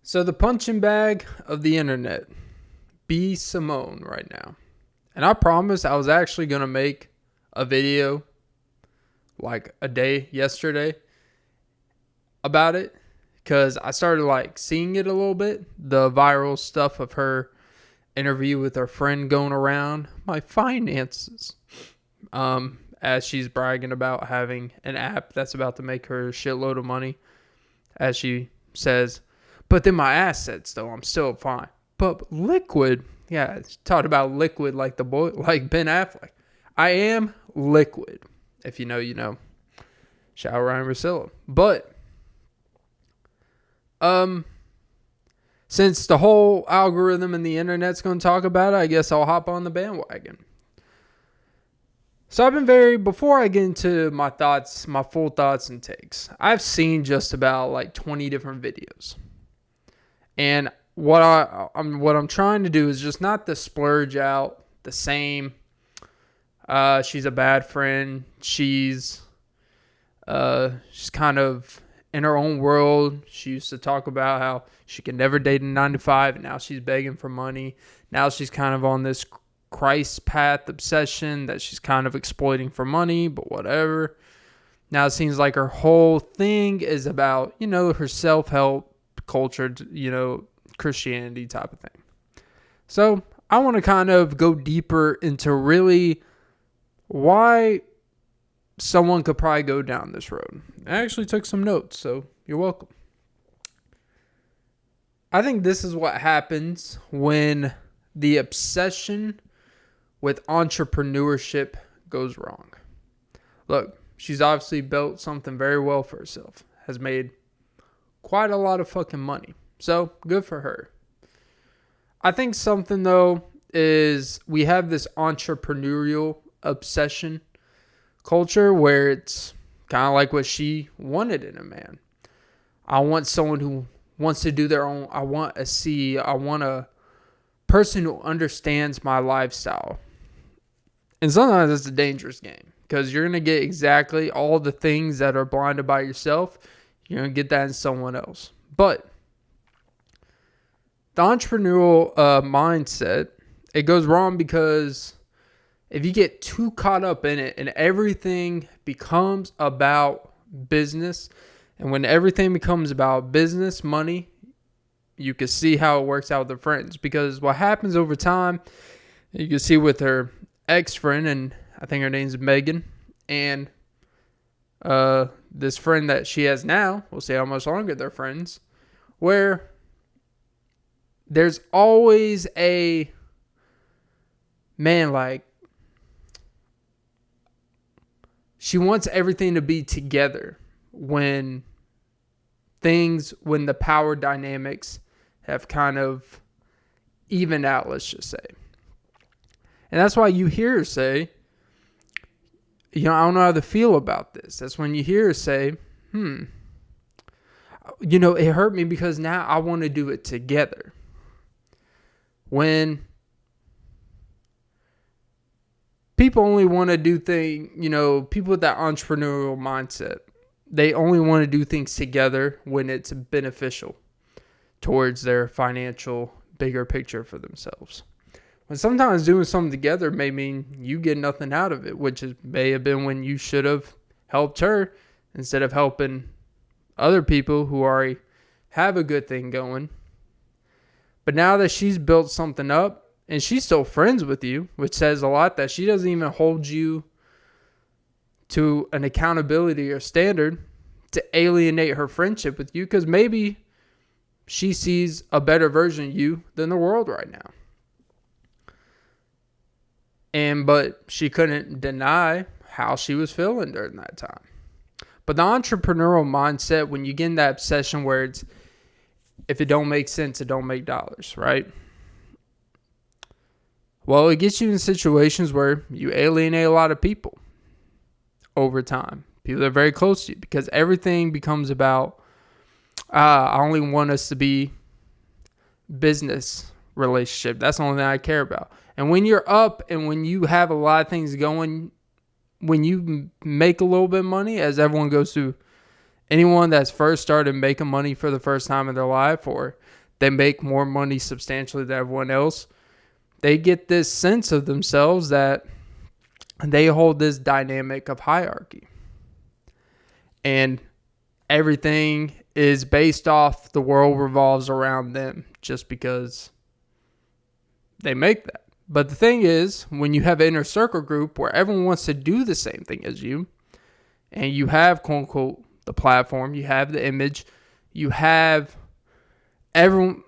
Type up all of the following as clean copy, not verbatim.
So the punching bag of the internet, be Simone right now. And I promise I was actually going to make a video like a day yesterday about it because I started seeing it a little bit. The viral stuff of her interview with her friend going around my finances. As she's bragging about having an app that's about to make her a shitload of money. As she says, but then my assets, though, I'm still fine. But liquid, yeah, talked about liquid like the boy, like Ben Affleck. I am liquid. If you know, you know. Shout out Ryan Russillo. But, since the whole algorithm and the internet's going to talk about it, I guess I'll hop on the bandwagon. So I've been before I get into my thoughts, my full thoughts and takes, I've seen just about 20 different videos. And what I'm trying to do is just not to splurge out the same. She's a bad friend. She's kind of in her own world. She used to talk about how she could never date a 9-to-5, and now she's begging for money. Now she's kind of on this Christ path obsession that she's kind of exploiting for money, but whatever. Now it seems like her whole thing is about, her self-help culture, Christianity type of thing. So I want to kind of go deeper into really why someone could probably go down this road. I actually took some notes, so you're welcome. I think this is what happens when the obsession with entrepreneurship goes wrong. Look, she's obviously built something very well for herself, has made quite a lot of fucking money. So, good for her. I think something, though, is we have this entrepreneurial obsession culture where it's kind of like what she wanted in a man. I want someone who wants to do their own. I want a person who understands my lifestyle. And sometimes it's a dangerous game because you're going to get exactly all the things that are blinded by yourself. You're going to get that in someone else. But the entrepreneurial mindset, it goes wrong because if you get too caught up in it and everything becomes about business, and when everything becomes about business, money, you can see how it works out with her friends. Because what happens over time, you can see with her ex-friend, and I think her name's Megan, and this friend that she has now, we'll see how much longer they're friends, where there's always a man, she wants everything to be together when the power dynamics have kind of evened out, let's just say. And that's why you hear her say, I don't know how to feel about this. That's when you hear her say, it hurt me because now I want to do it together. When people only want to do things, people with that entrepreneurial mindset, they only want to do things together when it's beneficial towards their financial bigger picture for themselves. When sometimes doing something together may mean you get nothing out of it, which may have been when you should have helped her instead of helping other people who already have a good thing going. But now that she's built something up and she's still friends with you, which says a lot that she doesn't even hold you to an accountability or standard to alienate her friendship with you, because maybe she sees a better version of you than the world right now. But she couldn't deny how she was feeling during that time. But the entrepreneurial mindset, when you get in that obsession where it's, if it don't make sense, it don't make dollars, right? Well, it gets you in situations where you alienate a lot of people over time. People that are very close to you, because everything becomes about, I only want us to be business relationship. That's the only thing I care about. And when you're up and when you have a lot of things going, when you make a little bit of money, as everyone goes through anyone that's first started making money for the first time in their life, or they make more money substantially than everyone else, they get this sense of themselves that they hold this dynamic of hierarchy. And everything is based off the world revolves around them just because they make that. But the thing is, when you have an inner circle group where everyone wants to do the same thing as you, and you have, quote unquote, the platform, you have the image, you have everyone.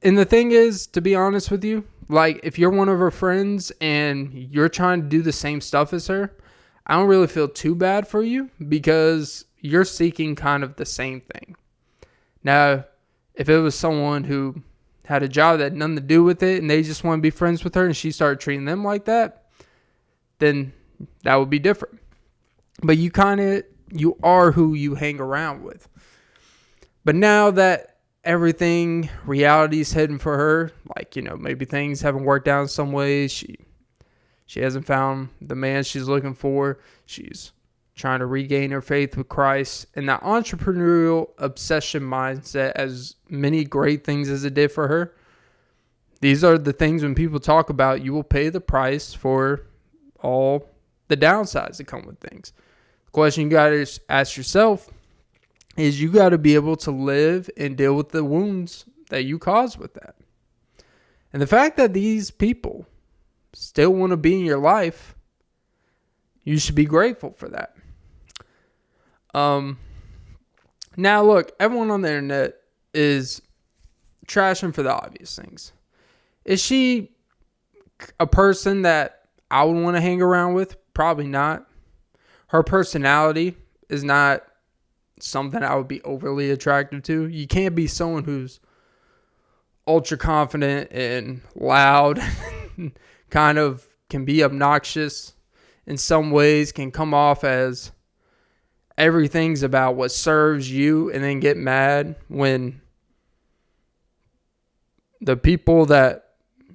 And the thing is, to be honest with you, like if you're one of her friends and you're trying to do the same stuff as her, I don't really feel too bad for you because you're seeking kind of the same thing. Now, if it was someone who had a job that had nothing to do with it and they just want to be friends with her and she started treating them like that, then that would be different. But you are who you hang around with. But now that everything, reality's heading for her, like, maybe things haven't worked out in some ways. She hasn't found the man she's looking for. She's trying to regain her faith with Christ. And that entrepreneurial obsession mindset, as many great things as it did for her, these are the things when people talk about, you will pay the price for all the downsides that come with things. The question you got to ask yourself is you got to be able to live and deal with the wounds that you caused with that. And the fact that these people still want to be in your life, you should be grateful for that. Now look, everyone on the internet is trashing for the obvious things. Is she a person that I would want to hang around with? Probably not. Her personality is not something I would be overly attracted to. You can't be someone who's ultra confident and loud, kind of can be obnoxious in some ways, can come off as everything's about what serves you, and then get mad when the people that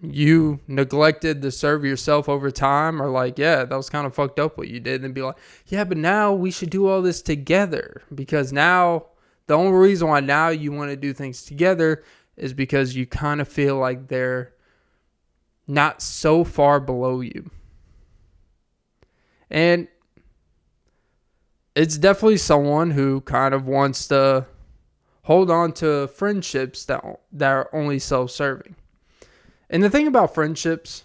you neglected to serve yourself over time are like, yeah, that was kind of fucked up what you did. And be like, yeah, but now we should do all this together. Because now, the only reason why now you want to do things together is because you kind of feel like they're not so far below you. And it's definitely someone who kind of wants to hold on to friendships that are only self-serving. And the thing about friendships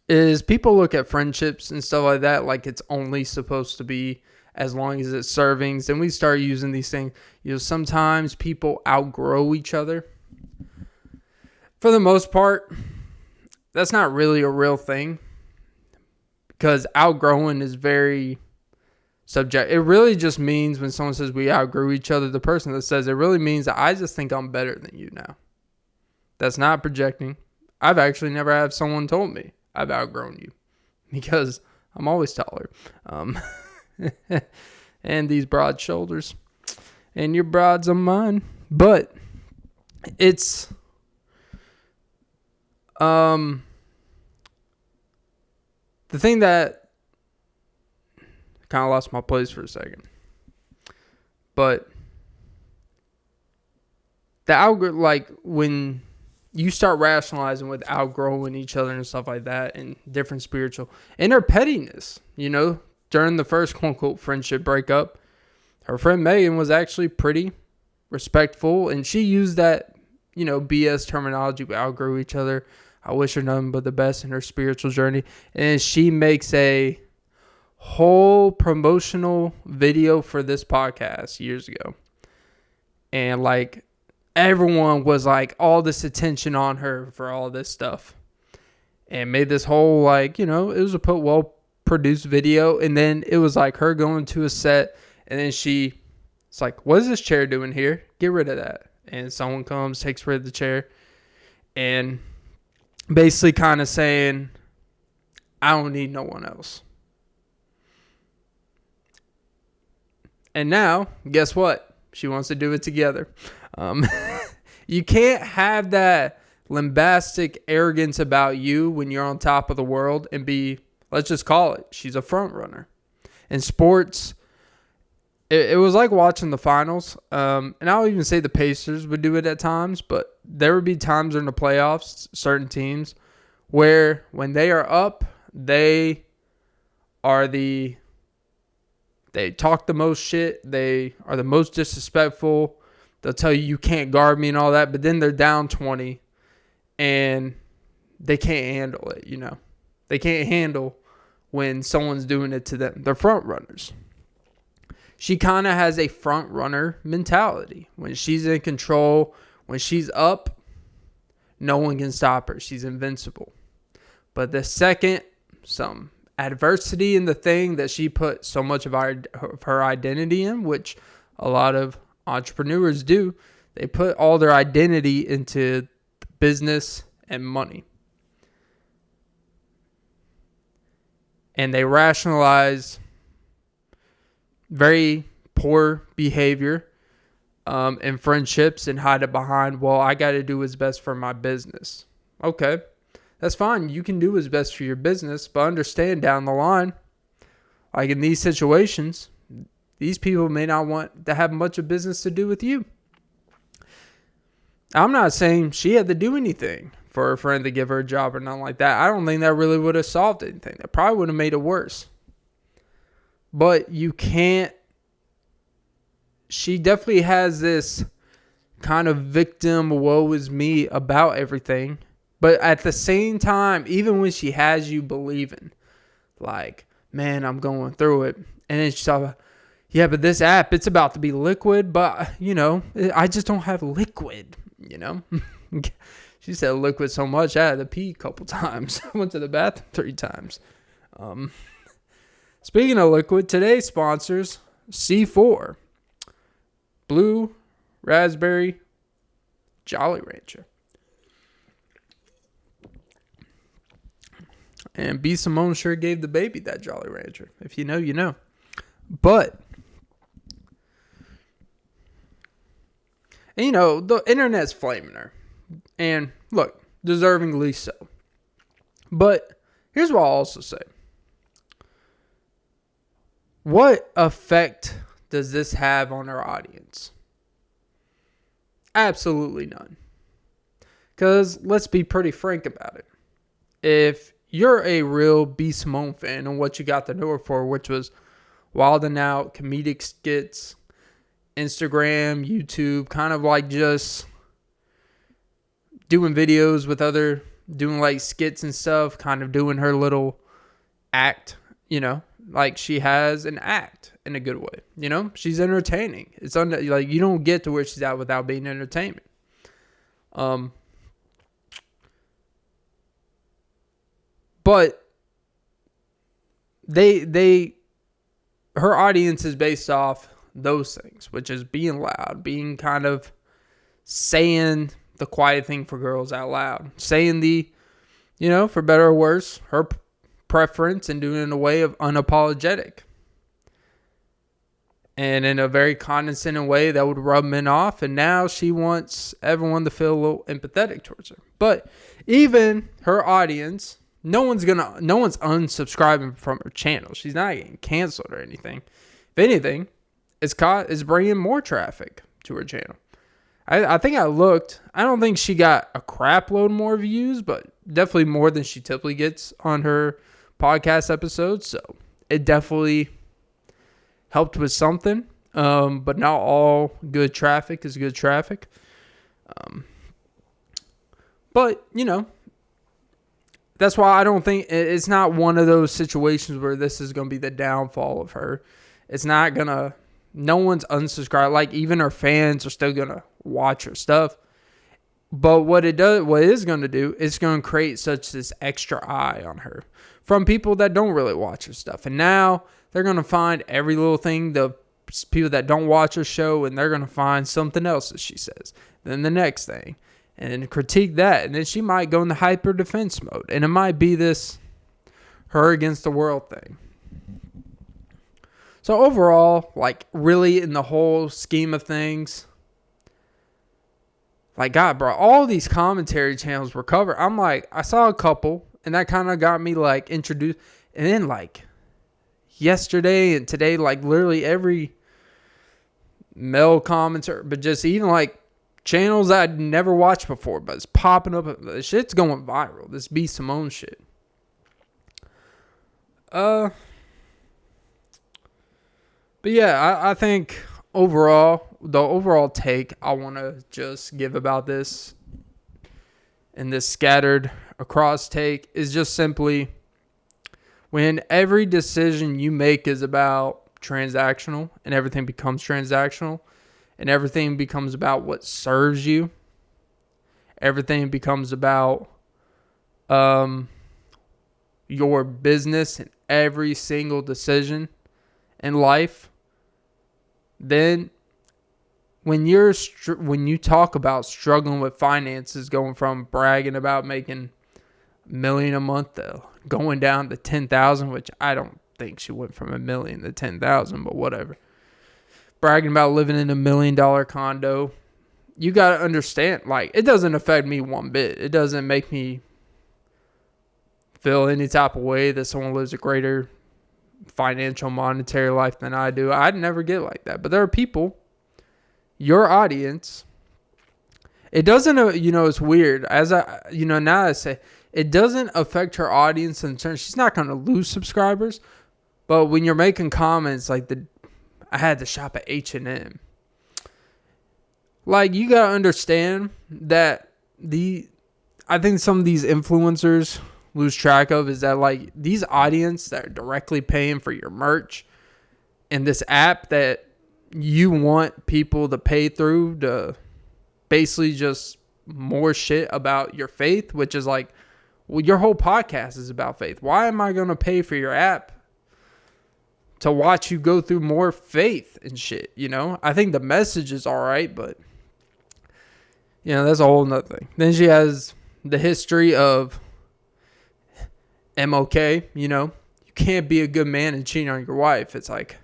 is people look at friendships and stuff like that like it's only supposed to be as long as it's serving. Then we start using these things. Sometimes people outgrow each other. For the most part, that's not really a real thing because outgrowing is very subjective. It really just means when someone says we outgrew each other, the person that says it really means that I just think I'm better than you now. That's not projecting. I've actually never had someone told me I've outgrown you because I'm always taller. And these broad shoulders and your broads on mine. But it's the thing that kind of lost my place for a second. But when you start rationalizing with outgrowing each other and stuff like that and different spiritual and her pettiness, during the first quote unquote friendship breakup, her friend Megan was actually pretty respectful and she used that, BS terminology. We outgrew each other. I wish her nothing but the best in her spiritual journey. And she makes a whole promotional video for this podcast years ago. And everyone was all this attention on her for all this stuff. And made this whole it was a well-produced video. And then it was her going to a set. And then it's what is this chair doing here? Get rid of that. And someone comes, takes rid of the chair. And basically kind of saying, I don't need no one else. And now, guess what? She wants to do it together. You can't have that lambastic arrogance about you when you're on top of the world and be, let's just call it, she's a front runner. In sports, it was like watching the finals. And I'll even say the Pacers would do it at times, but there would be times in the playoffs, certain teams, where when they are up, they are they talk the most shit. They are the most disrespectful. They'll tell you can't guard me and all that, but then they're down 20 and they can't handle it, you know. They can't handle when someone's doing it to them. They're front runners. She kind of has a front runner mentality. When she's in control, when she's up, no one can stop her. She's invincible. But the second some adversity in the thing that she put so much of her identity in, which a lot of entrepreneurs do, they put all their identity into business and money. And they rationalize very poor behavior in friendships and hide it behind, well, I got to do what's best for my business. Okay, that's fine. You can do what's best for your business, but understand down the line, like in these situations, these people may not want to have much of business to do with you. I'm not saying she had to do anything for her friend to give her a job or nothing like that. I don't think that really would have solved anything. That probably would have made it worse. But you can't. She definitely has this kind of victim, woe is me about everything. But at the same time, even when she has you believing, like, man, I'm going through it. And then she's like, yeah, but this app, it's about to be liquid. But, you know, I just don't have liquid, you know. She said liquid so much, I had to pee a couple times. I went to the bathroom 3 times. Speaking of liquid, today's sponsors, C4. Blue, raspberry, Jolly Rancher. And B. Simone sure gave the baby that Jolly Rancher. If you know, you know. But, and you know, the internet's flaming her. And look, deservingly so. But here's what I'll also say. What effect does this have on our audience? Absolutely none. Because let's be pretty frank about it. If you're a real B. Simone fan and what you got to know her for, which was wild and out, comedic skits, Instagram, YouTube, kind of like just doing videos with other, doing like skits and stuff, kind of doing her little act, you know, like she has an act in a good way, you know, she's entertaining. It's like you don't get to where she's at without being entertainment. But her audience is based off those things, which is being loud, being kind of saying the quiet thing for girls out loud, saying the, you know, for better or worse, her preference and doing it in a way of unapologetic. And in a very condescending way that would rub men off. And now she wants everyone to feel a little empathetic towards her. But even her audience, no one's unsubscribing from her channel. She's not getting canceled or anything. If anything, it's bringing more traffic to her channel. I think I looked. I don't think she got a crap load more views, but definitely more than she typically gets on her podcast episodes. So it definitely helped with something. But not all good traffic is good traffic. But, you know, that's why I don't think it's not one of those situations where this is going to be the downfall of her. It's not going to, no one's unsubscribed. Like even her fans are still going to watch her stuff. But what it is going to do, it's going to create such this extra eye on her from people that don't really watch her stuff. And now they're going to find every little thing, the people that don't watch her show, and they're going to find something else that she says. Then the next thing. And then critique that. And then she might go into hyper defense mode. And it might be this her against the world thing. So overall, like really in the whole scheme of things, like God, bro, all these commentary channels were covered. I'm like, I saw a couple and that kind of got me like introduced. And then like yesterday and today, like literally every male comments, but just even like channels I'd never watched before, but it's popping up. The shit's going viral. This B Simone shit. But yeah, I think overall, the overall take I want to just give about this and this scattered across take is just simply when every decision you make is about transactional and everything becomes transactional and everything becomes about what serves you, everything becomes about your business and every single decision in life, then when you talk about struggling with finances, going from bragging about making $1 million a month to going down to 10,000, which I don't think she went from $1 million to 10,000, but whatever. Bragging about living in $1 million condo, you got to understand, like, it doesn't affect me one bit. It doesn't make me feel any type of way that someone lives a greater financial monetary life than I do. I'd never get like that. But there are people, your audience, it doesn't, it's weird. Now I say, it doesn't affect her audience in terms, she's not going to lose subscribers. But when you're making comments like I had to shop at H&M. Like, you got to understand that I think some of these influencers lose track of is that, like, these audience that are directly paying for your merch and this app that you want people to pay through to basically just more shit about your faith, which is like, well, your whole podcast is about faith. Why am I going to pay for your app to watch you go through more faith and shit? I think the message is all right, but that's a whole nother thing. Then she has the history of MOK, you can't be a good man and cheat on your wife. It's like,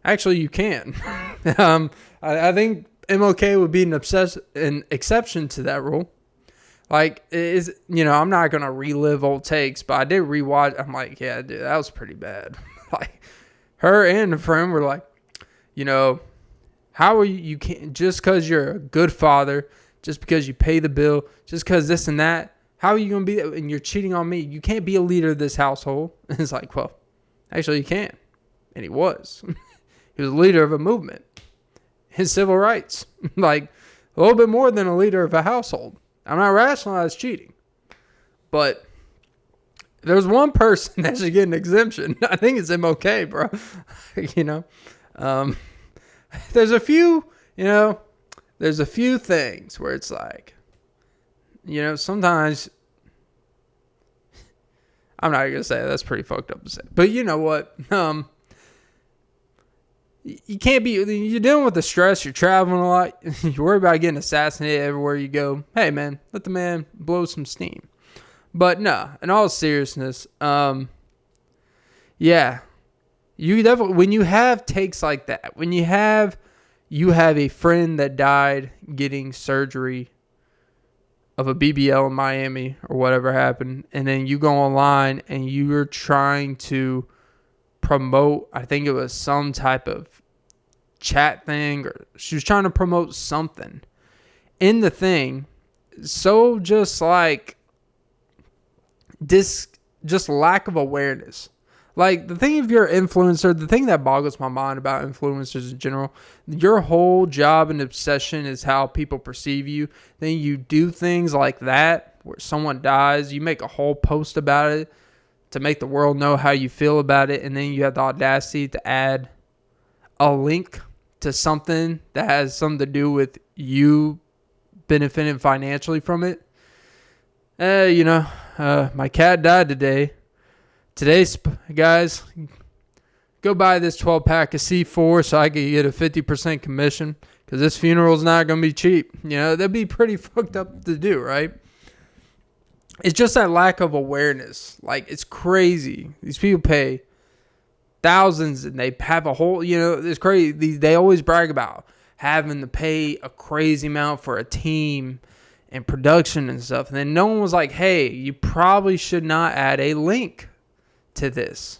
actually you can. I think MOK would be an exception to that rule. Like, I'm not going to relive old takes, but I did rewatch. I'm like, yeah, dude, that was pretty bad. Like, her and a friend were like, how are you can't, just because you're a good father, just because you pay the bill, just because this and that, how are you going to be, and you're cheating on me? You can't be a leader of this household. And it's like, well, actually you can. And he was. He was a leader of a movement. His civil rights. Like, a little bit more than a leader of a household. I'm not rationalizing cheating. But there's one person that should get an exemption. I think it's MOK, bro. There's a few things where it's like, sometimes, I'm not going to say that's pretty fucked up to say. But you know what? You can't be, you're dealing with the stress, you're traveling a lot, you worry about getting assassinated everywhere you go. Hey, man, let the man blow some steam. But no, in all seriousness, yeah, you definitely, when you have takes like that, when you have a friend that died getting surgery of a BBL in Miami or whatever happened, and then you go online and you're trying to promote, I think it was some type of chat thing, or she was trying to promote something in the thing. So just like this, just lack of awareness. Like, the thing, if you're an influencer, the thing that boggles my mind about influencers in general, your whole job and obsession is how people perceive you. Then you do things like that where someone dies, you make a whole post about it to make the world know how you feel about it, and then you have the audacity to add a link to something that has something to do with you benefiting financially from it. My cat died today. Today's, guys, go buy this 12-pack of C4 so I can get a 50% commission, because this funeral's not going to be cheap. That'd be pretty fucked up to do, right? It's just that lack of awareness. Like, it's crazy. These people pay thousands and they have a whole, it's crazy. They always brag about having to pay a crazy amount for a team and production and stuff. And then no one was like, hey, you probably should not add a link to this.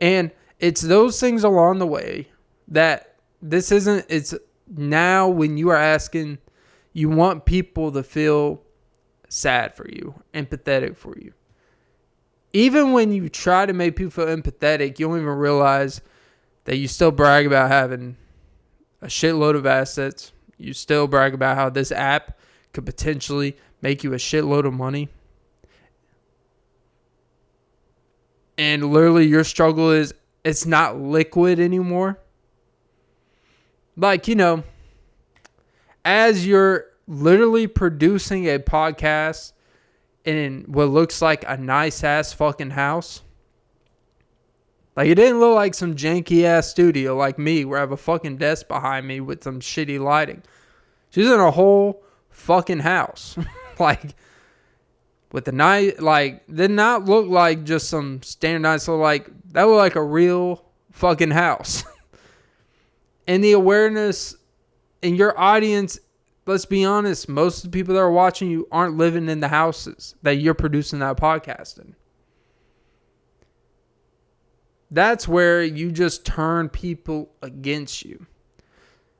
And it's those things along the way that this isn't, it's now when you are asking, you want people to feel sad for you, empathetic for you. Even when you try to make people feel empathetic, you don't even realize that you still brag about having a shitload of assets. You still brag about how this app could potentially make you a shitload of money. And literally your struggle is it's not liquid anymore. Like, as you're literally producing a podcast in what looks like a nice ass fucking house. Like, it didn't look like some janky ass studio like me where I have a fucking desk behind me with some shitty lighting. She's in a whole fucking house. Like, with the night, like, did not look like just some standardized, so like, that looked like a real fucking house. And the awareness in your audience, let's be honest, most of the people that are watching you aren't living in the houses that you're producing that podcast in. That's where you just turn people against you.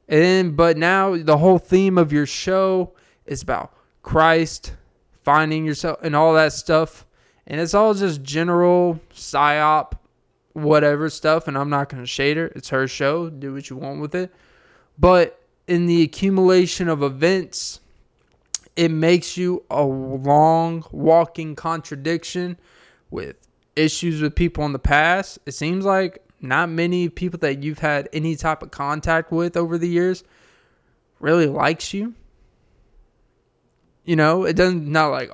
But now the whole theme of your show is about Christ, finding yourself, and all that stuff. And it's all just general psyop, whatever stuff. And I'm not going to shade her. It's her show. Do what you want with it. But in the accumulation of events, it makes you a long walking contradiction with issues with people in the past. It seems like not many people that you've had any type of contact with over the years really likes you. It doesn't, not like,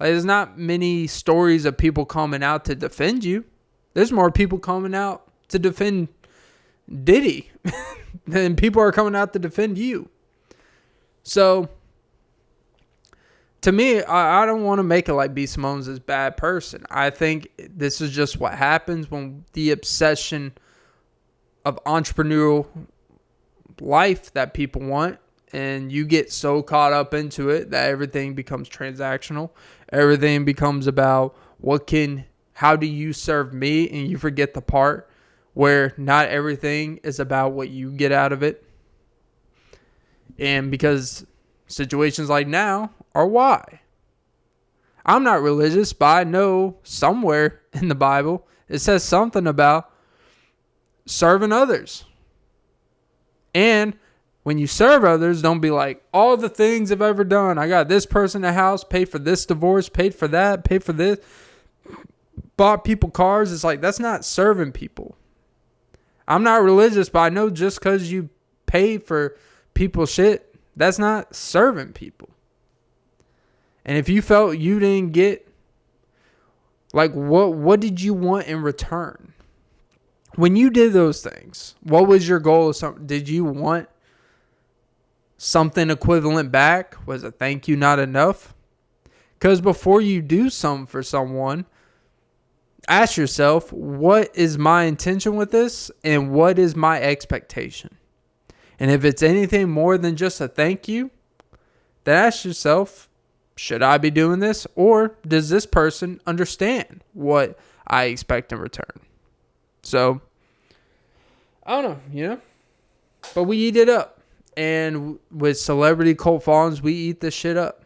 there's not many stories of people coming out to defend you. There's more people coming out to defend Diddy than people are coming out to defend you. So, to me, I don't want to make it like B. Simone's this bad person. I think this is just what happens when the obsession of entrepreneurial life that people want, and you get so caught up into it that everything becomes transactional. Everything becomes about how do you serve me, and you forget the part where not everything is about what you get out of it. And because situations like now are why. I'm not religious, but I know somewhere in the Bible it says something about serving others. And when you serve others, don't be like, all the things I've ever done. I got this person a house, paid for this divorce, paid for that, paid for this, bought people cars. It's like, that's not serving people. I'm not religious, but I know just because you pay for people's shit, that's not serving people. And if you felt you didn't get, like, what did you want in return? When you did those things, what was your goal of something? Did you want something equivalent back? Was a thank you not enough? Because before you do something for someone, ask yourself, what is my intention with this? And what is my expectation? And if it's anything more than just a thank you, then ask yourself, should I be doing this? Or does this person understand what I expect in return? So, I don't know, But we eat it up. And with celebrity cult followings, we eat this shit up.